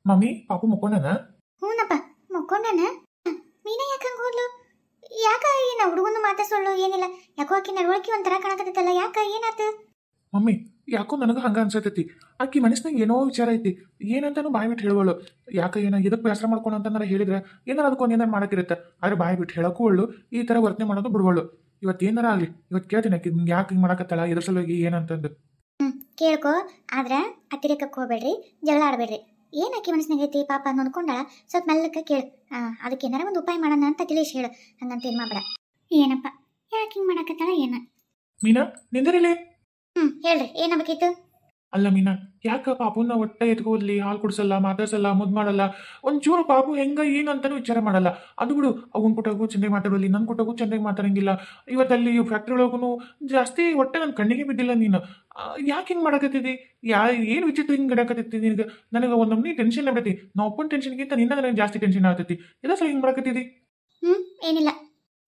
Mummy ಪಾಪು ಮುಕ್ಕೊಂಡನ. ಹೂನಪ್ಪ ಮಕ್ಕೊಂಡನ. ಮೀನ ಯಾಕೆ ಹಂಗೆ ಹೋದ್ಲು? ಯಾಕ ಏನ ಹುಡುಗನ ಮಾತ ಸುಳ್ಳು ಏನಿಲ್ಲ. ಯಾಕೋ ಆಕಿ ನಡವಳಿಕೆ ಒಂಥರ ಕಾಣಕತ್ತೈತಲ್ಲ, ಯಾಕ ಏನಾತ? ಮಮ್ಮಿ ಯಾಕೋ ನನಗ ಹಂಗ ಅನ್ಸತೈತಿ. ಆಕಿ ಮನಸ್ನಾಗ ಏನೋ ವಿಚಾರ ಐತಿ, ಏನಂತಾನು ಬಾಯ್ ಬಿಟ್ಟು ಹೇಳುವಳು. ಯಾಕ ಏನ ಇದಕ್ಕೆ ಬೇಸರ ಮಾಡ್ಕೊಂಡು ಅಂತಂದ್ರೆ ಹೇಳಿದ್ರೆ ಏನಾರ ಅದಕ್ಕೊಂದು ಏನಾರು ಮಾಡಕ್ಕಿರುತ್ತೆ. ಆದ್ರೆ ಬಾಯ್ ಬಿಟ್ಟು ಹೇಳಕ್ಕೂ ಒಳ್ಳು, ಈ ತರ ವರ್ತನೆ ಮಾಡೋದು ಬಿಡುವಳು. ಇವತ್ತು ಏನಾರ ಆಗ್ಲಿ, ಇವತ್ತು ಕೇಳ್ತೀನಿ ಆಕಿ ಯಾಕೆ ಹಿಂಗೆ ಮಾಡಕತ್ತಲ್ಲ, ಎದ್ರ ಸಲುವಾಗಿ ಏನಂತಂದು. ಕೇಳ್ಕೊ, ಆದ್ರ ಅತಿರೇಕಕ್ಕೆ ಹೋಗ್ಬೇಡ್ರಿ, ಜಗಳ ಆಡ್ಬೇಡ್ರಿ. ಏನ್ ಆಕಿ ಮನಸ್ಸಿನಾಗ ಐತಿ ಪಾಪ ನೋಡ್ಕೊಂಡ ಸ್ವಲ್ಪ ಮೆಲ್ಲಕ್ಕ ಕೇಳು. ಅದಕ್ಕೆ ಏನಾರ ಒಂದು ಉಪಾಯ ಮಾಡೋಣ ಅಂತ ತಿಳಿಸಿ ಹೇಳು. ಹಂಗಂತ ಏನ್ ಮಾಡ್ಬೇಡ. ಏನಪ್ಪ ಯಾಕೆ ಹಿಂಗ್ ಮಾಡಕತ್ತಾಳ ಏನ? ಮೀನಾ ನಿಂದಿರಿಲಿ. ಹೇಳ್ರಿ ಏನಾಗಬೇಕಿತ್ತು? ಅಲ್ಲ ಮೀನಾ, ಯಾಕ ಪಾಪುನ ಒಟ್ಟ ಎತ್ಕೋದ್ಲಿ, ಹಾಲು ಕುಡಿಸಲ್ಲ, ಮಾತಾಡ್ಸಲ್ಲ, ಮುದ್ ಮಾಡಲ್ಲ. ಒಂಚೂರು ಪಾಪು ಹೆಂಗ ಏನಂತಾನು ವಿಚಾರ ಮಾಡಲ್ಲ. ಅದು ಬಿಡು, ಅವನ್ ಕೊಟ್ಟಾಗೂ ಚಂದಾಗಿ ಮಾತಾಡಲಿ, ನನ್ ಕೊಟ್ಟಾಗೂ ಚಂದಾಗಿ ಮಾತಾಡಂಗಿಲ್ಲ. ಇವತ್ತಲ್ಲಿ ಫ್ಯಾಕ್ಟ್ರಿ ಒಳಗೂ ಜಾಸ್ತಿ ಹೊಟ್ಟೆ ನನ್ನ ಕಣ್ಣಿಗೆ ಬಿದ್ದಿಲ್ಲ ನೀನು. ಯಾಕೆ ಹಿಂಗೆ ಮಾಡಕತ್ತಿದ್ದಿ? ಏನು ವಿಚಿತ್ರ ಹಿಂಗೆ ಗಡಕತ್ತೈತಿ ನಿನಗೆ? ನನಗೆ ಒಂದೊಮ್ಮೆ ಟೆನ್ಷನ್ ಆಗ್ತೈತಿ. ನಾ ಒಪ್ಪನ ಟೆನ್ಷನ್ಗಿಂತ ನಿನ್ನ ನನಗೆ ಜಾಸ್ತಿ ಟೆನ್ಷನ್ ಆಗ್ತೈತಿ. ಎಲ್ಲ ಸಲ ಹಿಂಗೆ ಮಾಡಕತ್ತಿದ್ದಿ? ಏನಿಲ್ಲ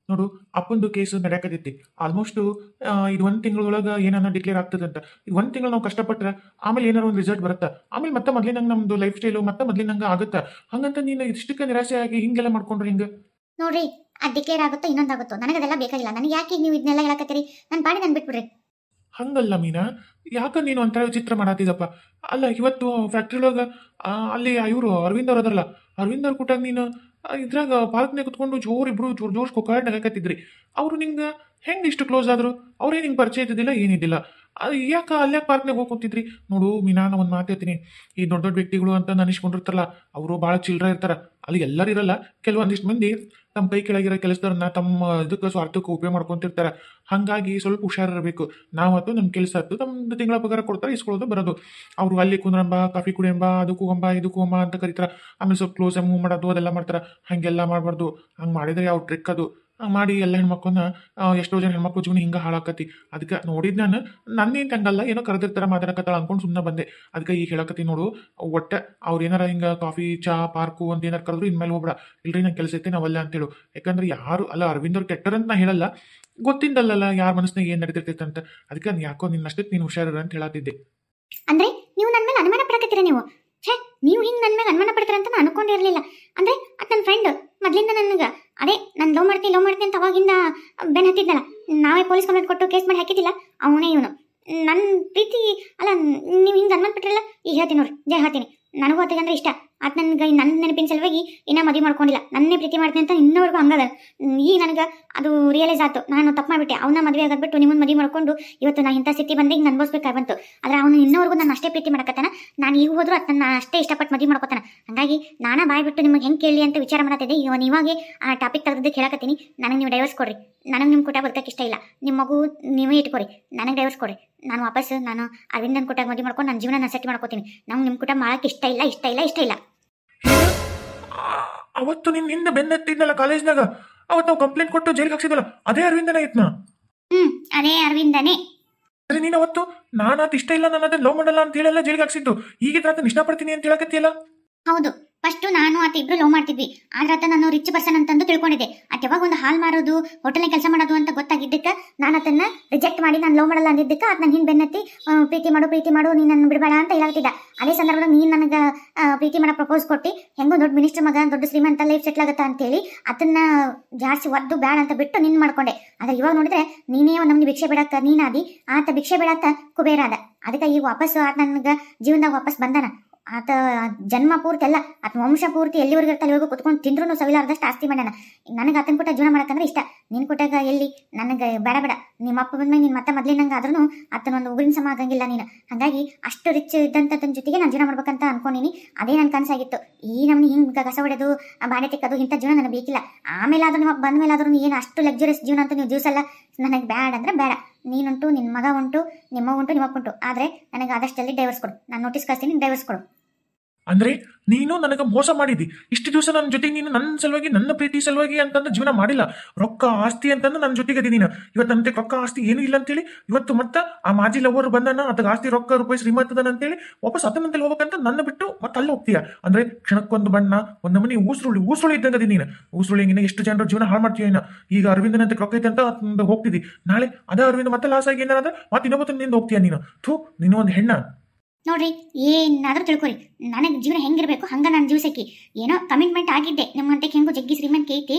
ನೋಡು, ಅಪ್ಪಂದು ಕೇಸು ನಡೆಯಕತ್ತೈತಿ. ಆಲ್ಮೋಸ್ಟ್ ಇದು 1 ತಿಂಗಳೊಳಗೆ ಏನನ್ನ ಡಿಕ್ಲೇರ್ ಆಗ್ತದಂತ. ಇದು 1 ತಿಂಗಳು ನಾವು ಕಷ್ಟಪಟ್ರೆ ಆಮೇಲೆ ಏನಾರ ಒಂದು ರಿಸಲ್ಟ್ ಬರುತ್ತೆ. ಆಮೇಲೆ ಮತ್ತೆ ಮೊದಲಿನಂಗೆ ನಮ್ದು ಲೈಫ್ ಸ್ಟೈಲು ಮತ್ತೆ ಮೊದಲಿನಂಗೆ ಆಗುತ್ತೆ. ಹಂಗಂತ ನೀನು ಇಷ್ಟಕ್ಕೆ ನಿರಾಸೆ ಆಗಿ ಹಿಂಗೆಲ್ಲ ಮಾಡ್ಕೊಂಡ್ರೆ ಹಿಂಗೆ? ನೋಡ್ರಿ, ಅದು ಡಿಕ್ಲೇರ್ ಆಗುತ್ತೋ ಇನ್ನೊಂದಾಗುತ್ತೋ ನನಗದೆಲ್ಲ ಬೇಕಾಗಿಲ್ಲ. ನನಗೆ ಯಾಕೆ ನೀವು ಇದನ್ನೆಲ್ಲ ಹೇಳಕತ್ತೀರಿ? ನನ್ನ ಪಾಡಿ ನಾನು ಬಿಟ್ಬಿಡ್ರಿ. ಹಂಗಲ್ಲ ಮೀನಾ, ಯಾಕ ನೀನು ಒಂಥರ ವಿಚಿತ್ರ ಮಾಡತ್ತಿದಪ್ಪ. ಅಲ್ಲ, ಇವತ್ತು ಫ್ಯಾಕ್ಟ್ರಿ ಒಳಗೆ ಅಲ್ಲಿ ಇವರು ಅರವಿಂದ್ ಅವ್ರು ಅದರಲ್ಲ, ಅರವಿಂದ್ ಅವ್ರು ಕೊಟ್ಟಾಗ ನೀನು ಇದ್ರಾಗ ಪಾರ್ಕ್ನಾಗ ಕುತ್ಕೊಂಡು ಇಬ್ರು ಜೋರ್ ಕೊಕ್ಕಾಡ್ ನಗಕತ್ತಿದ್ರಿ. ಅವರು ನಿಂಗೆ ಹೆಂಗೆ ಇಷ್ಟು ಕ್ಲೋಸ್ ಆದ್ರು? ಅವ್ರೇ ನಿಂಗೆ ಪರಿಚಯ ಇದ್ದಿದ್ದಿಲ್ಲ, ಏನಿದ್ದಿಲ್ಲ. ಅದು ಯಾಕೆ ಅಲ್ಲೇ ಪಾರ್ಕ್ನಾಗ ಹೋಗಿ ಕೂತಿದ್ರಿ? ನೋಡು ಮೀನಾ, ನಾನು ಒಂದು ಮಾತು ಹೇಳ್ತೀನಿ. ಈ ದೊಡ್ಡ ದೊಡ್ಡ ವ್ಯಕ್ತಿಗಳು ಅಂತ ಅನಿಸ್ಕೊಂಡಿರ್ತಾರಲ್ಲ, ಅವರು ಭಾಳ ಚಿಲ್ಲರೆ ಇರ್ತಾರೆ. ಅಲ್ಲಿ ಎಲ್ಲರೂ ಇರಲ್ಲ, ಕೆಲವೊಂದಿಷ್ಟು ಮಂದಿ ತಮ್ಮ ಕೈ ಕೆಳಗಿರೋ ಕೆಲಸದವ್ರನ್ನ ತಮ್ಮ ಇದಕ್ಕೆ ಸ್ವಾರ್ಥಕ್ಕೆ ಉಪಯೋಗ ಮಾಡ್ಕೊಂತಿರ್ತಾರೆ. ಹಾಗಾಗಿ ಸ್ವಲ್ಪ ಹುಷಾರಿರಬೇಕು. ನಾವತ್ತು ನಮ್ಮ ಕೆಲಸ ಆಯ್ತು, ನಮ್ದು ತಿಂಗಳ ಪಗಾರ ಕೊಡ್ತಾರೆ, ಇಸ್ಕೊಳ್ಳೋದು ಬರೋದು. ಅವರು ಅಲ್ಲಿ ಕುಂದ್ರಂಬ, ಕಾಫಿ ಕುಡಿಯಂಬ, ಅದಕ್ಕೂ ಹೋಗಂಬ ಇದಕ್ಕೂ ಹೋಗಂಬ ಅಂತ ಕರೀತಾರೆ. ಆಮೇಲೆ ಸ್ವಲ್ಪ ಕ್ಲೋಸ್ ಮೂವ್ ಮಾಡೋದು ಅದೆಲ್ಲ ಮಾಡ್ತಾರೆ. ಹಾಗೆಲ್ಲ ಮಾಡಬಾರ್ದು. ಹಂಗೆ ಮಾಡಿದರೆ ಯಾವ ಟ್ರಿಕ್ ಅದು? ಹಂಗೆ ಮಾಡಿ ಎಲ್ಲ ಹೆಣ್ಮಕ್ಳನ್ನ ಎಷ್ಟೋ ಜನ ಹೆಣ್ಮಕ್ಳು ಜೀವನ ಹಿಂಗೆ ಹಾಳಾಕತಿ. ಅದಕ್ಕೆ ನೋಡಿದ್ ನಾನು ನನ್ನೇನು ತಂಗಲ್ಲ, ಏನೋ ಕರೆದಿರ್ತಾರೆ ಮಾತಾಡಕತ್ತಾಳ ಅನ್ಕೊಂಡು ಸುಮ್ಮನೆ ಬಂದೆ. ಅದಕ್ಕೆ ಈಗ ಹೇಳಕತ್ತಿ ನೋಡು, ಒಟ್ಟೆ ಅವ್ರು ಏನಾರ ಹಿಂಗೆ ಕಾಫಿ ಚಾ ಪಾರ್ಕು ಅಂತ ಏನಾರು ಕರೆದ್ರು ಇನ್ಮೇಲೆ ಹೋಗ್ಬೇಡ. ಇಲ್ರಿ ನಂಗೆ ಕೆಲಸ ಐತೆ ನಾವಲ್ಲ ಅಂತೇಳು. ಯಾಕಂದ್ರೆ ಯಾರು ಅಲ್ಲ, ಅರವಿಂದ್ ಅವ್ರು ಕೆಟ್ಟರಂತ ನಾ ಹೇಳಲ್ಲ, ಗೊತ್ತಿದ್ದಲ್ಲ ಯಾರ ಮನಸ್ಸಿನಾಗ ಏನು ನಡೀತಿರ್ತೈತೆ ಅಂತ. ಅದಕ್ಕೆ ಯಾಕೋ ನಿನ್ನಷ್ಟಕ್ಕೆ ನೀನು ಹುಷಾರ ಅಂತ ಹೇಳತ್ತಿದ್ದೆ. ಅಂದ್ರೆ ನೀವು ನನ್ನ ಮೇಲೆ ಅನುಮಾನ ಪಡಕತ್ತೀರ ನೀವು? ಛೇ, ನೀವು ಹಿಂಗೆ ನನ್ನ ಮೇಲೆ ಅನುಮಾನ ಪಡ್ತೀರ ಅಂತ ನಾನು ಅನ್ಕೊಂಡಿರಲಿಲ್ಲ. ಅಂದ್ರೆ ಅದು ನನ್ನ ಫ್ರೆಂಡ್ ಮೊದಲಿಂದ ನನಗೆ ಅದೇ ನಾನು ಲವ್ ಮಾಡ್ತೀನಿ ಅಂತ ಅವಾಗಿಂದ ಬೆನ್ ಹತ್ತಿದ್ನಲ್ಲ. ನಾವೇ ಪೊಲೀಸ್ ಕಂಪ್ಲೇಂಟ್ ಕೊಟ್ಟು ಕೇಸ್ ಮಾಡಿ ಹಾಕಿದ್ದಿಲ್ಲ, ಅವನೇ ಇವನು. ನನ್ನ ಪ್ರೀತಿ ಅಲ್ಲ, ನೀವು ಹಿಂಗೆ ಅನುಮಾನ ಪಟ್ಟಿರಲ್ಲ. ಈಗ ಹೇಳ್ತೀನಿ ನೋಡ್ರಿ, ಜಯ ಹೇಳ್ತೀನಿ. ನನಗೂ ಅತ್ತಿಗೆ ಅಂದ್ರೆ ಇಷ್ಟ. ಅದು ನನಗೆ ನನ್ನ ನೆನಪಿನ ಸಲುವಾಗಿ ಇನ್ನೂ ಮದುವೆ ಮಾಡ್ಕೊಂಡಿಲ್ಲ. ನನ್ನೇ ಪ್ರೀತಿ ಮಾಡ್ತೀನಿ ಅಂತ ಇನ್ನವರೆಗೂ ಹಂಗದ. ಈಗ ನನಗೆ ಅದು ರಿಯಲೈಸ್ ಆಯ್ತು, ನಾನು ತಪ್ಪು ಮಾಡಿಬಿಟ್ಟೆ. ಅವನ ಮದುವೆ ಆಗದ್ಬಿಟ್ಟು ನಿಮ್ಮನ್ನು ಮದುವೆ ಮಾಡ್ಕೊಂಡು ಇವತ್ತು ನಾನು ಇಂಥ ಸ್ಥಿತಿ ಬಂದು ಹಿಂಗೆ ಅನ್ಭವಿಸ್ಬೇಕಾಗಿ ಬಂತು. ಆದರೆ ಅವನು ಇನ್ನವರೆಗೂ ನಾನು ಅಷ್ಟೇ ಪ್ರೀತಿ ಮಾಡಕತ್ತಾನ. ನಾನು ಈಗ ಹೋದ್ರು ಅದು ನನ್ನ ಅಷ್ಟೇ ಇಷ್ಟಪಟ್ಟು ಮದುವೆ ಮಾಡ್ಕೊತಾನ. ಹಾಗಾಗಿ ನಾನಾ ಬಾಯ್ಬಿಟ್ಟು ನಿಮಗೆ ಹೆಂಗೆ ಕೇಳಿ ಅಂತ ವಿಚಾರ ಮಾಡತ್ತಿದ್ದೆ. ಇವಾಗೆ ಆ ಟಾಪಿಕ್ ತೆಗೆದಕ್ಕೆ ಹೇಳಕತ್ತೀನಿ. ನನಗೆ ನೀವು ಡೈವರ್ಸ್ ಕೊಡ್ರಿ. ನನಗೆ ನಿಮ್ಮ ಕೂಟ ಬದುಕಕ್ಕೆ ಇಷ್ಟ ಇಲ್ಲ. ನಿಮ್ಮ ಮಗು ನೀವೇ ಇಟ್ಕೊರಿ, ನನಗೆ ಡೈವರ್ಸ್ ಕೊಡ್ರಿ. ನಾನು ವಾಪಸ್ ಅರವಿಂದನ್ ಕೂಟ ಮದುವೆ ಮಾಡ್ಕೊಂಡು ನನ್ನ ಜೀವನ ಸೆಟ್ ಮಾಡ್ಕೋತೀನಿ. ನಂಗೆ ನಿಮ್ಮ ಕೂಟ ಮಾಡೋಕ್ಕೆ ಇಷ್ಟ ಇಲ್ಲ. ಅವತ್ತು ನಿನ್ನ ಹಿಂದೆ ಬೆನ್ನತ್ತಿದ್ನಲ್ಲ ಕಾಲೇಜ್ನಾಗ, ಅವತ್ತು ನಾವು ಕಂಪ್ಲೇಂಟ್ ಕೊಟ್ಟು ಜೈಲಿಗೆ ಹಾಕ್ಸಿದ್ವಲ್ಲ, ಅದೇ ಅರವಿಂದನ ಇತ್ನಾ? ಅದೇ ಅರವಿಂದನೇ. ಅರೆ ನೀನು ಅವತ್ತು ನಾನು ಅದು ಇಷ್ಟ ಇಲ್ಲ, ನಾನು ಅದನ್ನ ಲವ್ ಮಾಡಲ್ಲ ಅಂತ ಹೇಳೆಲ್ಲ ಜೈಲಿಗೆ ಹಾಕ್ಸಿದ್ದು. ಈಗಿದ್ರೆ ಅದನ್ನ ಇಷ್ಟಪಡ್ತೀನಿ ಅಂತ ಹೇಳಕತ್ತಿಯಲ್ಲ? ಹೌದು, ಫಸ್ಟು ನಾನು ಆತ ಇಬ್ರು ಲವ್ ಮಾಡ್ತಿದ್ವಿ. ಆದ್ರೆ ಆತ ನಾನು ರಿಚ್ ಪರ್ಸನ್ ಅಂತಂದು ತಿಳ್ಕೊಂಡಿದ್ದೆ. ಆತ ಯಾವಾಗ ಒಂದು ಹಾಲ್ ಮಾರೋದು, ಹೋಟೆಲ್ ಕೆಲಸ ಮಾಡೋದು ಅಂತ ಗೊತ್ತಾಗಿದ್ದಕ್ಕೆ ನಾನು ಅದನ್ನ ರಿಜೆಕ್ಟ್ ಮಾಡಿ ನಾನು ಲವ್ ಮಾಡಲ್ಲ ಅಂದಿದ್ದಕ್ಕೆ ಆತ ನನ್ನ ಹಿಂದೆ ಬೆನ್ನತ್ತಿ ಪ್ರೀತಿ ಮಾಡು ನೀನು ನನ್ನ ಬಿಡಬೇಡ ಅಂತ ಹೇಳ್ತಿದ್ದ. ಅದೇ ಸಂದರ್ಭದಾಗ ನೀನು ನನಗೆ ಪ್ರೀತಿ ಮಾಡೋ ಪ್ರಪೋಸ್ ಕೊಟ್ಟು ಹೆಂಗೋ ದೊಡ್ಡ ಮಿನಿಸ್ಟರ್ ಮಗ, ದೊಡ್ಡ ಶ್ರೀಮಂತ ಲೈಫ್ ಸೆಟ್ಲ್ ಆಗುತ್ತಾ ಅಂತೇಳಿ ಅದನ್ನ ಜಾಸ್ತಿ ಒದ್ದು ಬ್ಯಾಡ ಅಂತ ಬಿಟ್ಟು ನಿನ್ನ ಮಾಡ್ಕೊಂಡೆ. ಆದ್ರೆ ಇವಾಗ ನೋಡಿದ್ರೆ ನೀನೇ ನಮ್ಗೆ ಭಿಕ್ಷೆ ಬಿಡಕ್ಕ ನೀನಾದಿ, ಆತ ಭಿಕ್ಷೆ ಬಿಡತ್ತ ಕುಬೇರ ಅದ. ಅದಕ್ಕೆ ಈಗ ವಾಪಸ್ ಆತ ನನಗೆ ಜೀವನದಾಗ ವಾಪಸ್ ಬಂದಾನ. ಆತ ಜನ್ಮ ಪೂರ್ತಿ ಅಲ್ಲ, ಆತ ವಂಶ ಪೂರ್ತಿ ಎಲ್ಲಿವರೆಗೂ ಇರ್ತಾನೆ ಇವಾಗ ಕುತ್ಕೊಂಡು ತಿಂದ್ರು ಸವಿಲಾರ್ದಷ್ಟು ಆಸ್ತಿ ಮಾಡ್ಯಾನ. ನನಗೆ ಆತನ ಕೂಟ ಜೀವನ ಮಾಡಕ್ಕಂದ್ರೆ ಇಷ್ಟ. ನಿನ್ ಕೂಟಾಗ ಎಲ್ಲಿ ನನಗೆ ಬೇಡ. ನಿಮ್ಮ ಅಪ್ಪ ಬಂದ್ಮೇಲೆ ನೀನು ಮತ್ತೆ ಮೊದಲಿನಂಗೆ ಆದ್ರೂ ಆತನ ಒಂದು ಉಗುರಿನ ಸಮ ಆಗಂಗಿಲ್ಲ ನೀನು. ಹಾಗಾಗಿ ಅಷ್ಟು ರಿಚ್ ಇದ್ದಂಥದ್ರ ಜೊತೆಗೆ ನಾನು ಜೀವನ ಮಾಡ್ಬೇಕಂತ ಅನ್ಕೊಂಡಿನಿ. ಅದೇ ನನ್ನ ಕನಸಾಗಿತ್ತು. ಈ ನಮ್ಗೆ ಹಿಂಗೆ ಕಸ ಹೊಡೆದು ಬಾಡೆ ತೆಕ್ಕೋದು ಇಂಥ ಜೀವನ ನನಗೆ ಬೇಕಿಲ್ಲ. ಆಮೇಲೆ ಆದ್ರೂ ನಿಮ್ಮ ಬಂದ ಮೇಲೆ ಆದ್ರೂ ಏನು ಅಷ್ಟು ಲಕ್ಸುರಿಯಸ್ ಜೀವನ ಅಂತ ನೀವು ಜೀವಿಸಲ್ಲ. ನನಗೆ ಬ್ಯಾಡ ಅಂದ್ರೆ ಬೇಡ. ನೀನುಂಟು, ನಿನ್ನ ಮಗ ಉಂಟು, ನಿಮ್ಮ ಉಂಟು, ನಿಮ್ಮ ಉಂಟು. ಆದರೆ ನನಗೆ ಆದಷ್ಟು ಜಲ್ದಿ ಡೈವರ್ಸ್ ಕೊಡು. ನಾನು ನೋಟಿಸ್ ಕಳಿಸ್ತೀನಿ, ಡೈವರ್ಸ್ ಕೊಡು. ಅಂದ್ರೆ ನೀನು ನನಗೆ ಮೋಸ ಮಾಡಿದಿ. ಇಷ್ಟು ದಿವಸ ನನ್ನ ಜೊತೆಗೆ ನೀನು ನನ್ನ ಸಲುವಾಗಿ, ನನ್ನ ಪ್ರೀತಿ ಸಲುವಾಗಿ ಅಂತಂದು ಜೀವನ ಮಾಡಿಲ್ಲ. ರೊಕ್ಕ ಆಸ್ತಿ ಅಂತಂದು ನನ್ನ ಜೊತೆಗೆ ಅದಿ ನೀನು. ಇವತ್ತು ನಂತೆ ರೊಕ್ಕ ಆಸ್ತಿ ಏನೂ ಇಲ್ಲ ಅಂತೇಳಿ ಇವತ್ತು ಮತ್ತೆ ಆ ಮಾಜಿ ಲವರ್ ಬಂದಾನ, ಅದಕ್ಕೆ ಆಸ್ತಿ ರೊಕ್ಕ ರೂಪಾಯಿ ಶ್ರೀಮಂತದನ ಅಂತೇಳಿ ವಾಪಸ್ ಅತನಂತಲ್ಲಿ ಹೋಗ್ಬೇಕಂತ ನನ್ನ ಬಿಟ್ಟು ಮತ್ತೆ ಅಲ್ಲಿ ಹೋಗ್ತೀಯ. ಅಂದ್ರೆ ಕ್ಷಣಕ್ಕೊಂದು ಬಣ್ಣ, ಒಂದು ಮನೆ ಊಸುರುಳಿ ಇದ್ದಂಗದಿ ನೀನು. ಊಸುರುಳಿಂಗಿನ ಎಷ್ಟು ಜನರ ಜೀವನ ಹಾಳು ಮಾಡ್ತೀಯ ಇನ್ನ. ಈಗ ಅರವಿಂದನಂತೆ ರೊಕ್ಕ ಐತೆ ಅಂತ ಹೋಗ್ತಿದ್ದಿ, ನಾಳೆ ಅದೇ ಅರವಿಂದ ಮತ್ತೆ ಲಾಸ್ ಆಗಿ ಏನಾದ್ರೆ ಮತ್ತೆ ಇನ್ನೊಬ್ಬ ನಿಂದ ಹೋಗ್ತೀಯ ನೀನು. ನೀನು ಒಂದು ಹೆಣ್ಣ ನೋಡ್ರಿ. ಏನಾದ್ರೂ ತಿಳ್ಕೊರಿ, ನನಗೆ ಜೀವನ ಹೆಂಗಿರ್ಬೇಕು ಹಂಗ ದಿವಸಕ್ಕೆ ಏನೋ ಕಮಿಟ್ಮೆಂಟ್ ಆಗಿದ್ದೆ ನಿಮ್ಮಂತೆ ಹೆಂಗೋ ಜಗ್ಗಿ ಶ್ರೀಮಂತಿಕೆ ಐತಿ,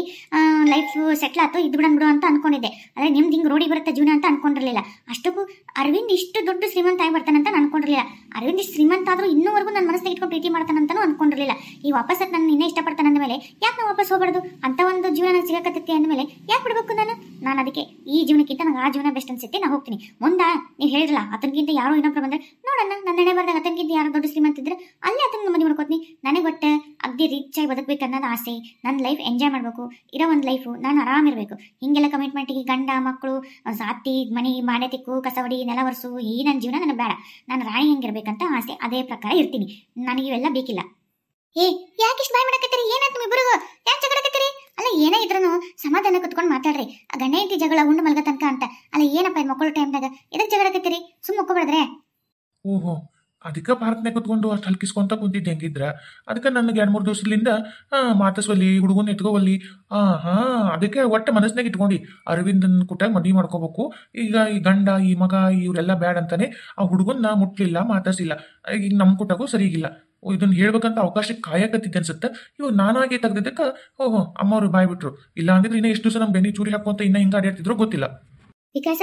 ಲೈಫ್ ಸೆಟ್ಲ್ ಆಯ್ತು ಇದ್ದು ಬಿಡು ಅಂತ ಅನ್ಕೊಂಡಿದ್ದೆ. ಆದರೆ ನಿಮ್ದು ಹಿಂಗೆ ರೋಡಿ ಬರುತ್ತೆ ಜೀವನ ಅಂತ ಅನ್ಕೊಂಡಿರಲಿಲ್ಲ. ಅಷ್ಟಕ್ಕೂ ಅರವಿಂದ್ ಇಷ್ಟು ದೊಡ್ಡ ಶ್ರೀಮಂತ ಆಗಿ ಬರ್ತಾನಂತ ನಾನು ಅನ್ಕೊಂಡಿರಲಿಲ್ಲ. ಅರವಿಂದ್ ಇಷ್ಟು ಶ್ರೀಮಂತ ಆದರೂ ಇನ್ನೂವರೆಗೂ ನನ್ನ ಮನಸ್ಸಿಗೆ ಇಟ್ಕೊಂಡು ಪ್ರೀತಿ ಮಾಡ್ತಾನಂತನೂ ಅನ್ಕೊಂಡಿರಲಿಲ್ಲ. ಈ ವಾಪಸ್ ನನ್ನ ಇನ್ನೇ ಇಷ್ಟಪಡ್ತಾನೆ ಅಂದಮೇಲೆ ಯಾಕೆ ನಾವು ವಾಪಸ್ ಹೋಗ್ಬಾರ್ದು? ಅಂತ ಒಂದು ಜೀವನ ಸಿಗಕತ್ತೈತಿ ಅಂದಮೇಲೆ ಯಾಕೆ ಬಿಡ್ಬೇಕು ನಾನು ಅದಕ್ಕೆ ಈ ಜೀವನಕ್ಕಿಂತ ನನಗೆ ಆ ಜೀವನ ಬೆಸ್ಟ್ ಅನ್ಸುತ್ತೆ, ನಾ ಹೋಗ್ತೀನಿ. ಮುಂದೆ ನೀವು ಹೇಳಿರಲ್ಲ ಆತನಿಗಿಂತ ಯಾರೋ ಇನ್ನೊಬ್ರು ಬಂದ್ರೆ ನೋಡೋಣ, ನನ್ನ ನೆನೆ ಬರ್ದಾಗ ಆತನಿಗಿಂತ ಯಾರೋ ದೊಡ್ಡ ಶ್ರೀಮಂತ ಇದ್ರೆ ಅಲ್ಲೇ ಆತನ ಮದುವೆ ಮಾಡ್ಕೋತೀನಿ. ನನಗೆ ಒಟ್ಟು ಅಗ್ದಿ ರಿಚ್ ಆಗಿ ಬದುಕಬೇಕನ್ನೋದು ಆಸೆ. ನನ್ನ ಲೈಫ್ ಎಂಜಾಯ್ ಮಾಡಬೇಕು, ಇರೋ ಒಂದು ಲೈಫು ನಾನು ಆರಾಮಿರಬೇಕು. ಹಿಂಗೆಲ್ಲ ಕಮಿಟ್ಮೆಂಟಿಗೆ ಗಂಡ ಮಕ್ಕಳು ಸಾತಿ ಮನೆ ಬಾಣೆ ತಿಕ್ಕು ಕಸವಡಿ ನೆಲ ಒರೆಸು ಈ ನನ್ನ ಜೀವನ ನನಗೆ ಬೇಡ. ನಾನು ರಾಣಿ ಹೆಂಗಿರ್ಬೇಕಂತ ಆಸೆ, ಅದೇ ಪ್ರಕಾರ ಇರ್ತೀನಿ. ನನಗೆ ಇವೆಲ್ಲ ಬೇಕಿಲ್ಲ. ಯಾಕೆ ಇಷ್ಟು ಬಾಯ್ ಮಾಡಕತ್ತೀರಿ? ಏನಾಯ್ತು ಇಬ್ಬರಿಗೂ? ಯಾಕೆ ಜಗಳಕತ್ತೀರಿ? ಅಲ್ಲ ಏನೇ ಇದ್ರೂ ಸಮಾಧಾನ ಕುತ್ಕೊಂಡು ಮಾತಾಡ್ರಿ. ಗಂಡ ಹೆಂಡತಿ ಜಗಳ ಉಂಡು ಮಲ್ಗ ತನಕ ಅಂತ. ಅಲ್ಲ ಏನಪ್ಪ ಇದು ಮಕ್ಕಳು ಟೈಮ್ದಾಗ ಎದಕ್ಕೆ ಜಗಳಕತ್ತೀರಿ? ಸುಮ್ಮ ಮಕ್ಕೊಬಿಡ್ರೆ. ಓಹೋ, ಅದಕ್ಕೆ ಪಾರ್ಕ್ನಾಗ ಕುತ್ಕೊಂಡು ಅಷ್ಟು ಹಲ್ಕಿಸ್ಕೊಂತ ಕುಂತಿದ್ದೆ ಹೆಂಗಿದ್ರ. ಅದಕ್ಕೆ ನನಗೆ 2-3 ದಿವಸದಿಂದ ಮಾತಸ್ವಲ್ಲಿ ಹುಡುಗನ ಎತ್ಕೋವಲ್ಲಿ. ಅದಕ್ಕೆ ಒಟ್ಟು ಮನಸ್ಸಿನಾಗ ಇಟ್ಕೊಂಡು ಅರವಿಂದನ್ ಕುಟ್ಟಾಗ ಮದುವೆ ಮಾಡ್ಕೋಬೇಕು. ಈಗ ಈ ಗಂಡ ಈ ಮಗ ಇವರೆಲ್ಲ ಬ್ಯಾಡ್ ಅಂತಾನೆ ಆ ಹುಡುಗನ್ನ ಮುಟ್ಲಿಲ್ಲ, ಮಾತಾಡ್ಸಿಲ್ಲ. ಈಗ ನಮ್ಮ ಕುಟ್ಟಾಗೂ ಸರಿಗಿಲ್ಲ. ಇದನ್ನ ಹೇಳ್ಬೇಕಂತ ಅವಕಾಶಕ್ಕೆ ಕಾಯಕತ್ತಿದ್ದೆ ಅನ್ಸುತ್ತೆ. ಇವಾಗ ನಾನಾಗೆ ತೆಗ್ದಿದ್ದಕ್ಕೆ ಓಹೋ ಅಮ್ಮವ್ರು ಬಾಯ್ ಬಿಟ್ರು. ಇಲ್ಲ ಅಂದಿದ್ರೆ ಇನ್ನೂ ಎಷ್ಟು ದಿವಸ ನಮ್ಮ ಬೆನ್ನಿ ಚೂರಿ ಹಾಕುವಂತ ಇನ್ನೂ ಹಿಂಗೆ ಅಡ್ಯಾಡ್ತಿದ್ರು ಗೊತ್ತಿಲ್ಲ. ವಿಕಾಸ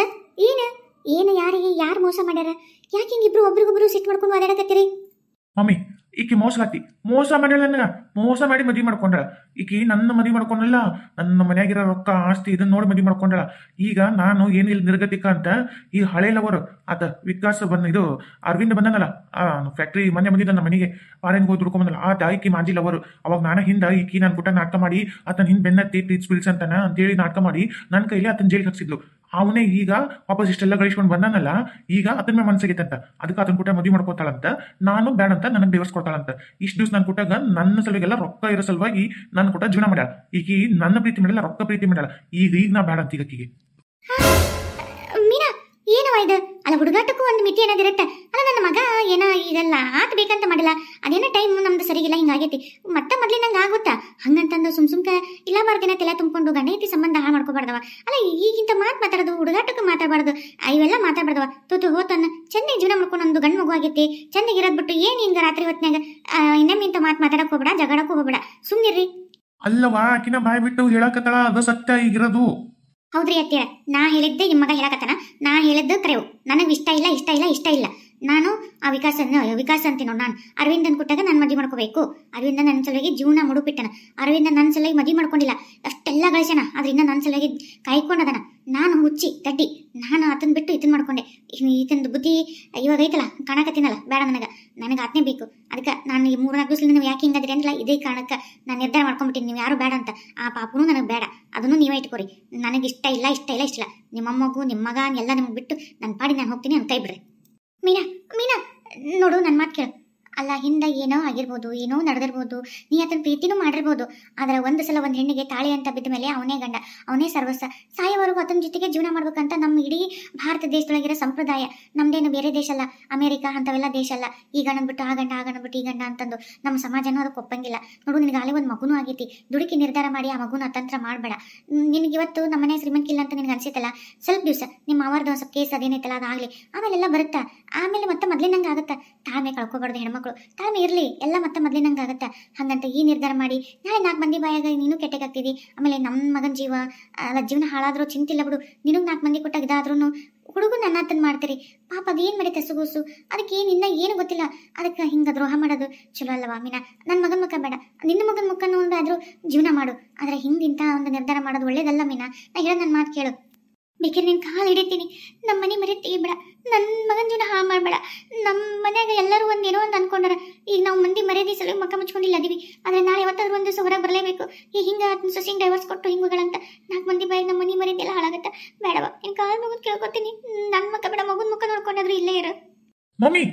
ಏನು ಯಾರಿಗೆ ಯಾರು ಮೋಸ ಮಾಡ್ಯಾರ? ಯಾಕೆ ಹಿಂಗಿಬ್ರು ಒಬ್ರಿಗೊಬ್ರು ಸಿಟ್ಟು ಮಾಡ್ಕೊಂಡು ಮಾತಾಡಕತ್ತೀರಿ? ಮಮ್ಮಿ ಈಕಿ ಮೋಸ ಮಾಡ್ಯಾಳ. ನನಗೆ ಮೋಸ ಮಾಡಿ ಮದುವೆ ಮಾಡ್ಕೊಂಡಳ. ಈಕಿ ನನ್ನ ಮದುವೆ ಮಾಡ್ಕೊಂಡಲ್ಲ, ನನ್ನ ಮನ್ಯಾಗಿರೋ ರೊಕ್ಕ ಆಸ್ತಿ ಇದನ್ನ ನೋಡಿ ಮದುವೆ ಮಾಡ್ಕೊಂಡಳ. ಈಗ ನಾನು ಏನಿಲ್ಲ ನಿರ್ಗತಿಕ ಅಂತ ಈ ಹಳೆ ಲವರು ಆತ ವಿಕಾಸ್ ಇದು ಅರವಿಂದ್ ಬಂದನಲ್ಲ, ಫ್ಯಾಕ್ಟ್ರಿ ಮನೆ ಬಂದಿದ್ದ ನಮ್ಮ ಮನೆಗೆ ಫಾರಿನ್ಗೆ ಹೋಗಿ ದುಡ್ಕೊಂಬಂದಲ್ಲ ಆತ ಈಕಿ ಮಾಂಜಿ ಲವರು. ಅವಾಗ ನಾನು ಹಿಂದೆ ಈಕಿ ನಾನು ಕುಟ್ಟ ನಾಟಕ ಮಾಡಿ ಆತನ ಹಿಂದೆ ಬೆನ್ನತ್ತಿ ಪ್ರೀತಿ ಸ್ಪಿಲ್ಸ್ ಅಂತಾನ ಅಂತೇಳಿ ನಾಟಕ ಮಾಡಿ ನನ್ನ ಕೈಲಿ ಆತನ ಜೈಲಿಗೆ ಹಾಕ್ಸಿದ್ಲು. ಅವನೇ ಈಗ ವಾಪಸ್ ಇಷ್ಟೆಲ್ಲ ಗಳಿಸ್ಕೊಂಡು ಬಂದಾನಲ್ಲ, ಈಗ ಆತನ ಮೇಲೆ ಮನಸ್ಸಾಗೈತಂತ. ಅದಕ್ಕೆ ಆತನ ಕುಟ್ಟ ಮದುವೆ ಮಾಡ್ಕೊತಾಳಂತ. ನಾನು ಬೇಡ ಅಂತ ನನಗೆ ಡಿವರ್ಸ್ ಕೊಡ್ತಾಳಂತ. ಇಷ್ಟು ದಿವಸ ನಾನು ಕುಟ್ಟಾಗ ನನ್ನ ಸಲುವಾಗೆಲ್ಲ ರೊಕ್ಕ ಇರೋ ಸಲುವಾಗಿ ನಾನು ಕುಟ್ಟ ಜೀವನ ಮಾಡ್ಯಾಳ. ಈಕಿ ನನ್ನ ಪ್ರೀತಿ ಮಾಡಲ್ಲ, ರೊಕ್ಕ ಪ್ರೀತಿ ಮಾಡಲ್ಲ. ಈಗ ನಾ ಬೇಡ ಅಂತ ಈಗೀಗೆ. ಮೀನಾ ಏನವ ಇದು? ಅಲ್ಲ ಹುಡುಗಾಟಕ್ಕೂ ಒಂದು ಮಿತಿ ಏನಾದಿರುತ್ತೆ. ಅಲ್ಲ ನನ್ನ ಮಗ ಏನ ಇದೆಲ್ಲ ಆತ ಬೇಕಂತ ಮಾಡಿಲ್ಲ, ಅದೇನೋ ಟೈಮ್ ನಮ್ದು ಸರಿಗಿಲ್ಲ ಹಿಂಗಾಗೈತಿ. ಮತ್ತೆ ಮೊದ್ಲಿನಂಗೆ ಆಗುತ್ತಾ ಹಂಗಂತಂದು ಸುಮ್ಕ ಇಲ್ಲ ಬಾರ್ದಿನ ತಲೆ ತುಂಬಿಕೊಂಡು ಗಂಡ ಹೆಂಡತಿ ಸಂಬಂಧ ಹಾಳು ಮಾಡ್ಕೋಬಾರ್ದವ. ಅಲ್ಲ ಈಗಿಂತ ಮಾತಾಡೋದು ಹುಡುಗಾಟಕ್ಕೆ ಮಾತಾಡಬಾರ್ದು, ಇವೆಲ್ಲ ಮಾತಾಡಬಾರ್ದವ. ತೂತು ಹೋತನ್ನ ಚೆನ್ನಾಗಿ ಜೀವನ ಮಾಡ್ಕೊಂಡು ನಮ್ದು ಗಂಡು ಮಗು ಆಗೈತಿ, ಚೆನ್ನಾಗಿರೋದ್ ಬಿಟ್ಟು ಏನ್ ಹಿಂಗ ರಾತ್ರಿ ಹೊತ್ನಾಗ ಇನ್ನೊಮ್ಮೆ ಇಂತ ಮಾತಾಡಕ್ ಹೋಗ್ಬೇಡ, ಜಗಳಕ್ಕೂ ಹೋಗ್ಬೇಡ, ಸುಮ್ನಿರ್ರಿ. ಅಲ್ಲವಾ ಆಕಿನ ಬಾಯ್ ಬಿಟ್ಟು ಹೇಳಕತ್ತಳ, ಅದು ಸತ್ಯ ಈಗಿರೋದು. ಹೌದ್ರಿ ಅತ್ತೀರ, ನಾ ಹೇಳಿದ್ದೆ ನಿಮ್ಮ ಮಗ ಹೇಳಕತ್ತಾನ. ನಾ ಹೇಳಿದ್ದು ಕರೆವು. ನನಗೆ ಇಷ್ಟ ಇಲ್ಲ. ನಾನು ಆ ವಿಕಾಸ ಅಂತೀನೋ ನಾನು ಅರವಿಂದನ್ ಕುಟ್ಟಾಗ ನಾನು ಮದುವೆ ಮಾಡ್ಕೋಬೇಕು. ಅರವಿಂದ ನನ್ನ ಸಲುವಾಗಿ ಜೀವನ ಮುಡುಪಿಟ್ಟನ. ಅರವಿಂದ ನನ್ನ ಸಲುವಾಗಿ ಮದುವೆ ಮಾಡ್ಕೊಂಡಿಲ್ಲ, ಅಷ್ಟೆಲ್ಲ ಗಳಿಸ್ಯಾನ. ಆದ್ರಿಂದ ನನ್ನ ಸಲುವಾಗಿ ಕಾಯ್ಕೊಂಡದನ. ನಾನು ಹುಚ್ಚಿ ತಡ್ಡಿ, ನಾನು ಆತನ ಬಿಟ್ಟು ಇದನ್ನ ಮಾಡ್ಕೊಂಡೆ. ಈತಂದು ಬುದ್ಧಿ ಇವಾಗ ಐತಲ್ಲ ಕಾಣಕತ್ತೀನಲ್ಲ, ಬೇಡ ನನಗೆ ಆತನೇ ಬೇಕು. ಅದಕ್ಕೆ ನಾನು ಈ 3-4 ದಿವಸದಿಂದ ನೀವು ಯಾಕೆ ಹಿಂಗಾದ್ರಿ ಅಂದ್ರಲ್ಲ, ಇದೇ ಕಾರಣಕ್ಕೆ ನಾನು ನಿರ್ಧಾರ ಮಾಡ್ಕೊಂಡ್ಬಿಟ್ಟಿನಿ, ನೀವು ಯಾರು ಬೇಡ ಅಂತ. ಆ ಪಾಪನೂ ನನಗೆ ಬೇಡ, ಅದನ್ನು ನೀವೇ ಇಟ್ಕೊರಿ. ನನಗೆ ಇಷ್ಟ ಇಲ್ಲ. ನಿಮ್ಮ ಅಮ್ಮಗೂ ನಿಮ್ಮ ಮಗ ಎಲ್ಲ ನಿಮ್ಗೆ ಬಿಟ್ಟು ನನ್ನ ಪಾಡಿ ನಾನು ಹೋಗ್ತೀನಿ ಅಂತ ಕೈ ಬಿಡ್ರಿ. ಮೀನಾ ನೋಡು, ನನ್ನ ಮಾತು ಕೇಳು. ಅಲ್ಲ ಹಿಂದೆ ಏನೋ ಆಗಿರ್ಬೋದು, ಏನೋ ನಡೆದಿರ್ಬೋದು, ನೀ ಆತನ ಪ್ರೀತಿನೂ ಮಾಡಿರ್ಬೋದು. ಆದರೆ ಒಂದು ಸಲ ಒಂದು ಹೆಣ್ಣಿಗೆ ತಾಳಿ ಅಂತ ಬಿದ್ದ ಮೇಲೆ ಅವನೇ ಗಂಡ, ಅವನೇ ಸರ್ವಸ್ವ. ಸಾಯೋವರೆಗೂ ಆತನ ಜೊತೆಗೆ ಜೀವನ ಮಾಡ್ಬೇಕಂತ ನಮ್ಮ ಇಡೀ ಭಾರತ ದೇಶದೊಳಗಿರೋ ಸಂಪ್ರದಾಯ. ನಮ್ದೇನು ಬೇರೆ ದೇಶ ಅಲ್ಲ, ಅಮೇರಿಕಾ ಅಂಥವೆಲ್ಲ ದೇಶ ಅಲ್ಲ. ಈ ಗಂಡನ ಬಿಟ್ಟು ಆ ಗಂಡ ಬಿಟ್ಟು ಈ ಗಂಡ ಅಂತಂದು ನಮ್ಮ ಸಮಾಜನೂ ಅದಕ್ಕೆ ಒಪ್ಪಂಗಿಲ್ಲ. ನೋಡು, ನಿನಗೆ ಅಲ್ಲಿ ಒಂದು ಮಗುನೂ ಆಗೈತಿ. ದುಡುಕಿ ನಿರ್ಧಾರ ಮಾಡಿ ಆ ಮಗುನ ಅತಂತ್ರ ಮಾಡಬೇಡ. ನಿನಗೆ ಇವತ್ತು ನಮ್ಮನೆ ಶ್ರೀಮಂತಿಲ್ಲ ಅಂತ ನಿನಗೆ ಅನ್ಸಿತ್ತಲ್ಲ, ಸ್ವಲ್ಪ ದಿವಸ ನಿಮ್ಮ ಅವರ್ದು ಒಂದು ಸ್ವಲ್ಪ ಕೇಸ್ ಅದೇನೈತಲ್ಲ ಅದಾಗಲಿ, ಆಮೇಲೆಲ್ಲ ಬರುತ್ತಾ. ಆಮೇಲೆ ಮತ್ತೆ ಮೊದಲಿನಂಗೆ ಆಗುತ್ತಾ. ತಾಳ್ಮೆ ಕಳ್ಕೊಬಾರ್ದು ಹೆಣ್ಮಕ್ಳು, ತಾಳ್ಮೆ ಇರಲಿ, ಎಲ್ಲ ಮತ್ತೆ ಮೊದಲಿನಂಗೆ ಆಗುತ್ತಾ. ಹಂಗಂತ ಈ ನಿರ್ಧಾರ ಮಾಡಿ ನಾಳೆ 4 ಮಂದಿ ಬಾಯಾಗ ನೀನು ಕೆಟ್ಟಗಾಗ್ತಿದಿ. ಆಮೇಲೆ ನಮ್ಮ ಮಗನ ಜೀವನ ಹಾಳಾದ್ರೂ ಚಿಂತಿಲ್ಲ ಬಿಡು. ನಿನಗೆ 4 ಮಂದಿ ಕೊಟ್ಟಾಗ ಇದಾದ್ರೂ ಹುಡುಗು ನನ್ನ ಹತ್ತನ್ ಮಾಡ್ತೀರಿ. ಪಾಪ ಅದೇನು ಮಾಡೈತೆ ಸುಗೂಸು, ಅದಕ್ಕೆ ಇನ್ನ ಏನು ಗೊತ್ತಿಲ್ಲ. ಅದಕ್ಕೆ ಹಿಂಗೆ ದ್ರೋಹ ಮಾಡೋದು ಚಲೋ ಅಲ್ಲವಾ ಮೀನಾ? ನನ್ನ ಮಗನ ಮುಖ ಬೇಡ, ನಿನ್ನ ಮಗನ ಮುಖ ನೋಡಾದ್ರೂ ಜೀವನ ಮಾಡು. ಆದರೆ ಹಿಂದಿಂತ ಒಂದು ನಿರ್ಧಾರ ಮಾಡೋದು ಒಳ್ಳೇದಲ್ಲ ಮೀನಾ. ನಾ ಹೇಳೋದು ನನ್ನ ಮಾತು ಕೇಳು. ಬೇಕಾದ್ರೆ ನಿನ್ನ ಕಾಲು ಹಿಡಿತೀನಿ, ನಮ್ಮ ಮನೆ ಮರೆ ತೆಗಿಬೇಡ, ನನ್ನ ಮಗನ ಜೀವನ ಹಾಳು ಮಾಡಬೇಡ. ನಮ್ಮ ಮನ್ಯಾಗ ಎಲ್ಲರೂ ಏನೋ ಒಂದು ಅನ್ಕೊಂಡಾರ. ಈಗ ನಾವು ಮಂದಿ ಮರ್ಯಾದೆ ಸಲ ಮಕ್ಕ ಮುಚ್ಕೊಂಡಿಲ್ಲ ಅದೀವಿ. ಆದರೆ ನಾಳೆ ಯಾವತ್ತಾದ್ರೂ ಒಂದು ದಿವಸ ಹೊರಗೆ ಬರಲೇಬೇಕು. ಈಗ ಹಿಂಗೆ ಸೊಸಿಂಗ್ ಡೈವರ್ಸ್ ಕೊಟ್ಟು ಹಿಂಗುಗಳಂತ 4 ಮಂದಿ ಬಾಯಿಗೆ ನಮ್ಮ ಮನೆ ಮರ್ಯಾದೆ ಎಲ್ಲ ಹಾಳಾಗತ್ತ. ಬೇಡವ, ನಿನ್ನ ಕಾಲು ಮಗನ್ ಕೇಳ್ಕೊತೀನಿ. ನನ್ನ ಮುಖ ಬೇಡ, ಮಗನ ಮುಖ ನೋಡ್ಕೊಂಡಾದ್ರೂ ಇಲ್ಲೇ ಇರು. ಮಮ್ಮಿ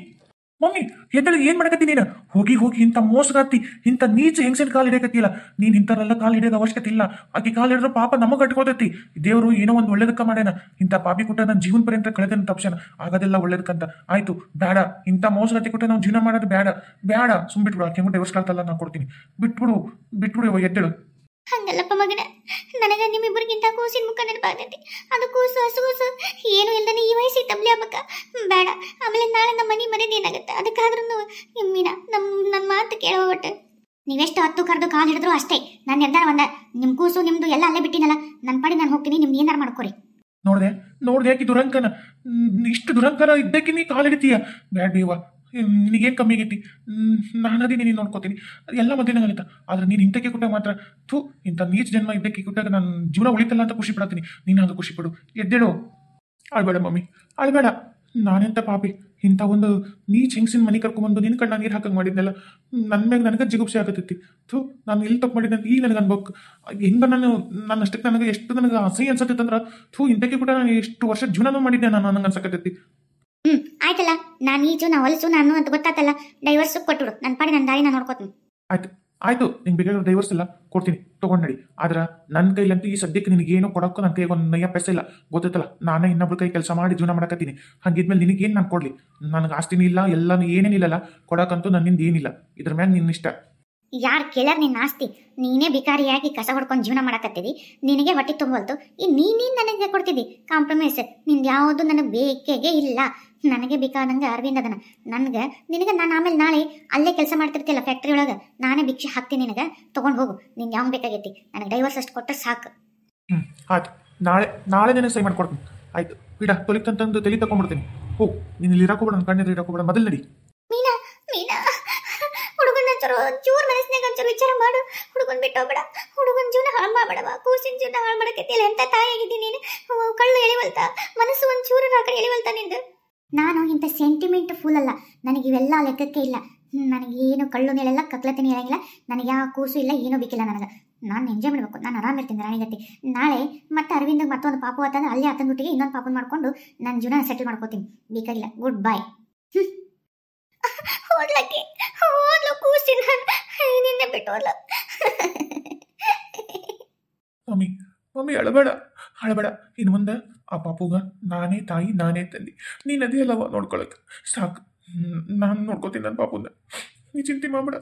ಎದ್ದಳು ಏನ್ ಮಾಡಕತ್ತೀನಿ ನೀನು? ಹೋಗಿ ಇಂಥ ಮೋಸಗಾತಿ, ಇಂಥ ನೀಚ ಹೆಂಗಸಿನ ಕಾಲು ಹಿಡಿಯಕತ್ತಿಲ್ಲ ನೀನ್. ಇಂಥವ್ರೆಲ್ಲ ಕಾಲು ಹಿಡಿಯೋದು ಅವಶ್ಯಕತೆ ಇಲ್ಲ. ಆಕಿ ಕಾಲು ಹಿಡಿದ್ರೆ ಪಾಪ ನಮಗೆ ಕಟ್ಕೋತೈತಿ. ದೇವರು ಏನೋ ಒಂದು ಒಳ್ಳೇದಕ್ಕ ಮಾಡ್ಯಾನ. ಇಂಥ ಪಾಪಿ ಕೊಟ್ಟ ನನ್ನ ಜೀವನ ಪರ್ಯಂತ ಕಳೆದ ತಪ್ಸನ ಆಗೋದೆಲ್ಲ ಒಳ್ಳೇದಕ್ಕಂತ. ಆಯ್ತು ಬೇಡ, ಇಂಥ ಮೋಸಗಾತಿ ಕೊಟ್ಟ ನಾವು ಜೀವನ ಮಾಡೋದು ಬೇಡ. ಸುಮ್ಬಿಟ್ಬಿಡು. ಆಕೆ ಡೈವರ್ಸ್ ಕಳ್ತಲ್ಲ ನಾನು ಕೊಡ್ತೀನಿ. ಬಿಟ್ಬಿಡು ಎದ್ದಳು. ಹಂಗಲ್ಲಪ್ಪ ಮಗನ, ನನಗ ನಿಮ್ಮಿಬ್ಬರಿಗಿಂತ ಕೂಸಿನ ಮುಖ ನೆನಪಾಗ್ತೈತಿ. ಅದು ಕೂಸು ಹಸುಗೂಸು ಏನು ಇಲ್ದಾನೆ ಈ ವಯಸ್ಸಿಗೆ ತಬ್ಲಿ ಆಗ್ಬೇಕ ಬೇಡ. ಆಮೇಲೆ ನಾಳೆ ನಮ್ಮ ಮನೆ ಮರ್ಯಾದೆ ಏನಾಗುತ್ತೆ. ಅದಕ್ಕಾದ್ರೂ ಮೀನಾ ನನ್ನ ಮಾತು ಕೇಳೋ ಒಟ್ಟು. ನೀವೆಷ್ಟು ಹತ್ತು ಕರೆದು ಕಾಲು ಹಿಡಿದ್ರು ಅಷ್ಟೇ. ನನ್ನ ನಿರ್ಧಾರ ಒಂದ. ನಿಮ್ಮ ಕೂಸು ನಿಮ್ದು ಎಲ್ಲ ಅಲ್ಲೇ ಬಿಟ್ಟಿನಲ್ಲ, ನನ್ನ ಪಾಡಿ ನಾನು ಹೋಗ್ತೀನಿ, ನಿಮ್ದು ಏನಾರು ಮಾಡ್ಕೊರಿ. ನೋಡ್ದೆ ನೋಡ್ದೆ ಯಾಕೆ ದುರಂಕನ, ಇಷ್ಟು ದುರಂಕರ ಇದ್ದಕ್ಕೆ ನೀ ಕಾಲು ಹಿಡಿತೀಯ? ಬ್ಯಾಡ್ ಬೇವ, ನಿನಗೇನು ಕಮ್ಮಿ ಆಗೈತಿ? ನಾನದೀನಿ, ನೀನು ನೋಡ್ಕೋತೀನಿ, ಎಲ್ಲ ಮಧ್ಯಾಹ್ನ ಆಗಲಿತ್ತ. ಆದ್ರೆ ನೀನು ಇಂಥಕ್ಕೆ ಕೊಟ್ಟಾಗ ಮಾತ್ರ ಇಂಥ ನೀಚ ಜನ್ಮ ಇದ್ದಕ್ಕೆ ಕೊಟ್ಟಾಗ ನಾನು ಜೀವನ ಉಳಿತಲ್ಲ ಅಂತ ಖುಷಿ ಪಡ್ತೀನಿ. ನೀನು ಅದು ಖುಷಿ ಪಡು. ಎದ್ದೇಳು. ಅಳ್ಬೇಡ ಮಮ್ಮಿ, ಅಳ್ಬೇಡ. ನಾನೆಂತ ಪಾಪಿ, ಇಂಥ ಒಂದು ನೀಚ್ ಹೆಂಗಸಿನ ಮನೆ ಕರ್ಕೊಂಬಂದು ನಿನ್ನ ಕಣ್ಣ ನೀರು ಹಾಕಂಗೆ ಮಾಡಿದ್ನಲ್ಲ. ನನ್ನ ಮ್ಯಾಗ ನನಗೆ ಜಿಗುಪ್ಸೆ ಆಗತ್ತೈತಿ. ನಾನು ಎಲ್ಲಿ ತಪ್ಪು ಮಾಡಿದ್ದೆ ಈಗ ನನಗೆ ಅನ್ಬೇಕು. ಹೆಂಗ ನನ್ನಷ್ಟಕ್ಕೆ ನನಗೆ ಎಷ್ಟು ನನಗೆ ಅಸಹ್ಯ ಅನ್ಸತ್ತೈತಂದ್ರೆ ಇಂಥಕ್ಕೆ ಕೂಡ ನಾನು ಎಷ್ಟು ವರ್ಷ ಜೀವನನೂ ಮಾಡಿದ್ದೆ ನಾನು, ನನಗೆ ಅನ್ಸಕತ್ತೈತಿ. ಆಯ್ತಲ್ಲ, ನಾನು ಈಜು ನಾ ಹೊಲಸು ನಾನು ಅಂತ ಗೊತ್ತಾತಲ್ಲ, ಡೈವರ್ಸ್ ಕೊಟ್ಬಿಡು. ನನ್ನ ಪಾಡಿ ನನ್ನ ದಾರಿ ನಾನು ನೋಡ್ಕೋತೀನಿ. ಆಯ್ತು ನಿಂಗೆ ಬೇಕಾದ್ರೆ ಡೈವರ್ಸ್ ಎಲ್ಲ ಕೊಡ್ತೀನಿ, ತೊಗೊಂಡು ನಡಿ. ಆದ್ರೆ ನನ್ನ ಕೈಲಂತೂ ಈ ಸದ್ಯಕ್ಕೆ ನಿನಗೇನು ಕೊಡೋಕ್ಕೂ ನನ್ನ ಕೈಗೆ ಒಂದು ನಯ್ಯ ಪೈಸೆ ಇಲ್ಲ, ಗೊತ್ತೈತಲ್ಲ. ನಾನೇ ಇನ್ನೊಬ್ರ ಕೈ ಕೆಲಸ ಮಾಡಿ ಜೀವನ ಮಾಡಕತ್ತೀನಿ. ಹಂಗಿದ್ಮೇಲೆ ನಿನಗೇನು ನಾನು ಕೊಡಲಿ? ನನಗೆ ಆಸ್ತಿನೂ ಇಲ್ಲ, ಎಲ್ಲನೂ ಏನೇನಿಲ್ಲಲ್ಲ, ಕೊಡೋಕ್ಕಂತೂ ನನ್ನಿಂದ ಏನಿಲ್ಲ. ಇದ್ರ ಮ್ಯಾಗ ನಿನ್ನ ಇಷ್ಟ. ಯಾರು ಕೇಳಾರ ನಿನ್ನ ಆಸ್ತಿ? ನೀನೇ ಬಿಕಾರಿಯಾಗಿ ಕಸ ಹೊಡ್ಕೊಂಡು ಜೀವನ ಮಾಡಕತ್ತಿದಿ, ನಿನಗೆ ಹೊಟ್ಟೆ ತುಂಬಲ್ತು. ನೀನೇನು ನನಗೆ ಕೊಡ್ತಿದ್ದಿ ಕಾಂಪ್ರಮೈಸ್? ನಿಂದು ಯಾವುದು ನನಗೆ ಬೇಕೇ ಇಲ್ಲ. ನನಗೆ ಬೇಕಾದಂಗೆ ಅರವಿಂದ್ ಅದನ. ನನಗೆ ನಿನಗೆ ನಾನು ಆಮೇಲೆ ನಾಳೆ ಅಲ್ಲೇ ಕೆಲಸ ಮಾಡ್ತಿರ್ತಿಲ್ಲ ಫ್ಯಾಕ್ಟ್ರಿ ಒಳಗೆ, ನಾನೇ ಭಿಕ್ಷೆ ಹಾಕ್ತೀನಿ ನಿನಗೆ, ತೊಗೊಂಡು ಹೋಗು. ನಿಂಗೆ ಯಾವ ಬೇಕಾಗೈತಿ? ನನಗೆ ಡೈವರ್ಸ್ ಅಷ್ಟು ಕೊಟ್ಟರೆ ಸಾಕು. ಆಯ್ತು, ನಾಳೆ ನಿನಗೆ ಸೈ ಮಾಡ್ಕೊಡ್ತೀನಿ. ಆಯ್ತು ಬಿಡ, ತೊಲಿತಂತಂದು ತಲೆ ತಗೊಂಡ್ಬಿಡ್ತೀನಿ. ಹೋಗು, ನೀನು ಇಲ್ಲಿ ಇರಾಕೋಬೇಡ, ನನ್ನ ಕಣ್ಣಿದ್ರೆ ಇರಾಕೋಬೇಡ, ಮೊದಲು ನಡಿ. ಮೀನಾ ಹುಡುಗನ ಚೂರು ಮನಸ್ಸಿನಾಗ ಒಂಚೂರು ವಿಚಾರ ಮಾಡು. ಹುಡುಗನ್ ಬಿಟ್ಟು ಹೋಗ್ಬೇಡ, ಹುಡುಗನ ಜೀವನ ಹಾಳು ಮಾಡಬೇಡವಾ. ಕೂಸಿನ ಜೀವನ ಹಾಳು ಮಾಡಕತ್ತಿಲ್ಲ. ಎಂತ ತಾಯಿ ಆಗಿದ್ದೀನಿ ನೀನು. ಕಳ್ಳು ಎಳಿವಲ್ತಾ, ಮನಸ್ಸು ಒಂಚೂರು ಆ ಕಡೆ ಎಳಿವಲ್ತಾ ನಿಂದು. ನಾನು ಇಂಥ ಸೆಂಟಿಮೆಂಟ್ ಫುಲ್ ಅಲ್ಲ, ನನಗೆ ಇವೆಲ್ಲ ಲೆಕ್ಕಕ್ಕೆ ಇಲ್ಲ. ನನಗೇನು ಕಳ್ಳು ಹೇಳಲ್ಲ, ಕತ್ಲತೆನೂ ಹೇಳಂಗಿಲ್ಲ. ನನಗೆ ಯಾವ ಕೂಸು ಇಲ್ಲ, ಏನೂ ಬೇಕಿಲ್ಲ ನನಗೆ. ನಾನು ಎಂಜಾಯ್ ಮಾಡಬೇಕು, ನಾನು ಆರಾಮಿರ್ತೀನಿ ರಾಣಿಗತ್ತಿ. ನಾಳೆ ಮತ್ತೆ ಅರವಿಂದಾಗ ಮತ್ತೊಂದು ಪಾಪು ಆತಂದ್ರೆ ಅಲ್ಲೇ ಆತಂದುಟ್ಟಿಗೆ ಇನ್ನೊಂದು ಪಾಪನ್ ಮಾಡ್ಕೊಂಡು ನನ್ನ ಜೀವನ ಸೆಟಲ್ ಮಾಡ್ಕೋತೀನಿ. ಬೇಕಾಗಿಲ್ಲ, ಗುಡ್ ಬಾಯ್. ಓದ್ಲಕ್ಕೆ ಓದ್ಲು ಕೂಸಿನ ನಿನ್ನೆ ಬಿಟ್ಟು ಹೋದ್ಲು. ಮಮ್ಮಿ ಅಳಬೇಡ, ಇನ್ನು ಮುಂದೆ ಆ ಪಾಪುಗ ನಾನೇ ತಾಯಿ, ನಾನೇ ತಂದಿ. ನೀನು ಅದೇ ಅಲ್ಲವ ನೋಡ್ಕೊಳಕ್ಕೆ. ಸಾಕು, ನಾನು ನೋಡ್ಕೋತೀನಿ ನನ್ನ ಪಾಪುನ. ನೀ ಚಿಂತೆ ಮಾಡಬೇಡ.